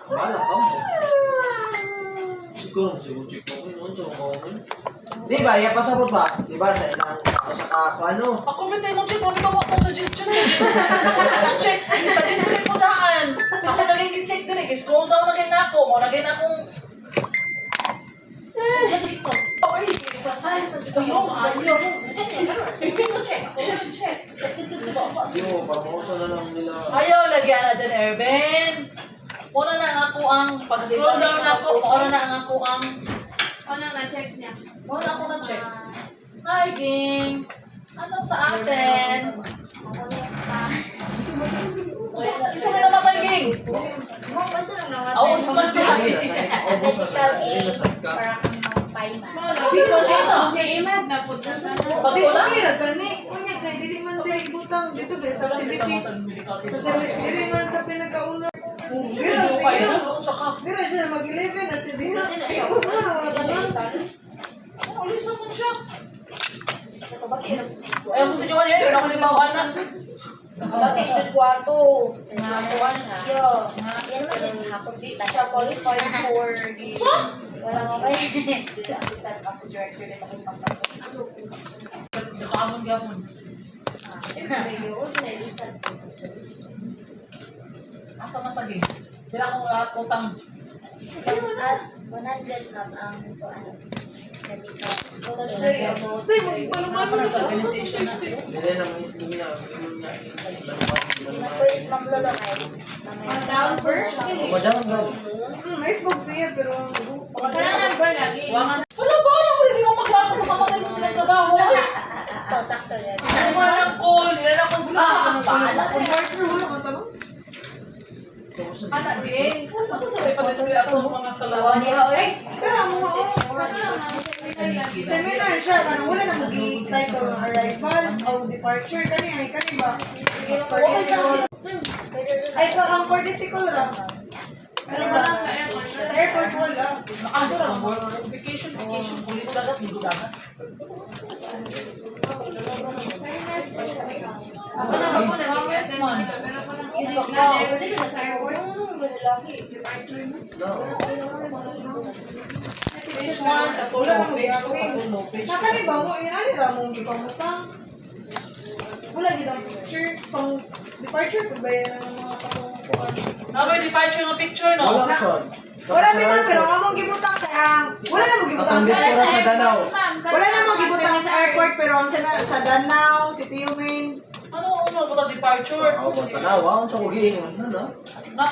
Wala ka mo. Siguro, check mo yun. So, di ba, iya pasabot ba? Di ba, sa ilang ako sa ano? Ako bitay mo check, wala ka mo suggestion eh. Check, i-suggest ko daan. Ako naging check din eh, scroll down na rin ako. Mo na rin akong... Yo, pamuso na lang nila. Ayaw, lagyan na dyan, Erben. Muna na ang ako ang... Pag-scroll down ako, muna na ang ako ang... Ano na-check niya? Muna ako na-check. Hi, game. Ano sa atin? Gusto mo naman tayo, game? Basta lang naman. Oo, sumat ka. Para kang magpaiman. Hindi ko siya na. May imag na po dyan sa Pag wala. Kunya kay dili man diri butang dito be sa activities. Sa service diri man sa pinakauna. Dira Kayo, siya. tsaka. Dira siya mag-11 na si Dina. Hindi Ay, usa na wala ba? Alisan mo siya. Ayaw mo sa Jowa niya, yun ako yung bawaan na. Dati ito kwarto. Nakuha siya. Yan naman yung hapon dito. Siya qualified for the... Wala mo ba? Assistant office director dito kung pagsapot. Nakamon gapon. Asa man tagi? Bila akong lahat utang. At 100 lang ang ano. Ako na sa organization natin. Dili na mismo niya. Yung niya. Pinapulit maglolo kayo. Down first. Madam daw. May smoke siya pero Wala number lagi. Wala ba? Ako rin yung maglasa ng kamatay mo sila trabaho. Ito, sakto yan. Ano mo ng call? Yan ako sa bahala ko. Anak din. Ako sabay pa rin ako ng mga kalawan. pero mo seminar siya kan wala na mag-type of arrival o departure kani ay kani ba? Ay ka ang particle ra. Ano ba? Sa airport wala. Nakadura mo. Vacation. Kulit dagat. Hindi dagat. Ako na ako na Man. Yun sa ka. Page 1, katulo. Page 2, katulo. Page 2. Nakani ba mo inani ra mo gipamutang? Wala gid ang picture pang departure ko ba yan ang mga katunguan? Number departure ng picture, no? Wala son. Wala naman pero among gibutang sa wala na mo gibutang Katambit sa ko ra sa Danau. wala na mo gibutang sa airport pero ang sa Danau, City Umin. Ano ba departure? Ako ba tanawa? Ang sa kugiing. Ano na? Na,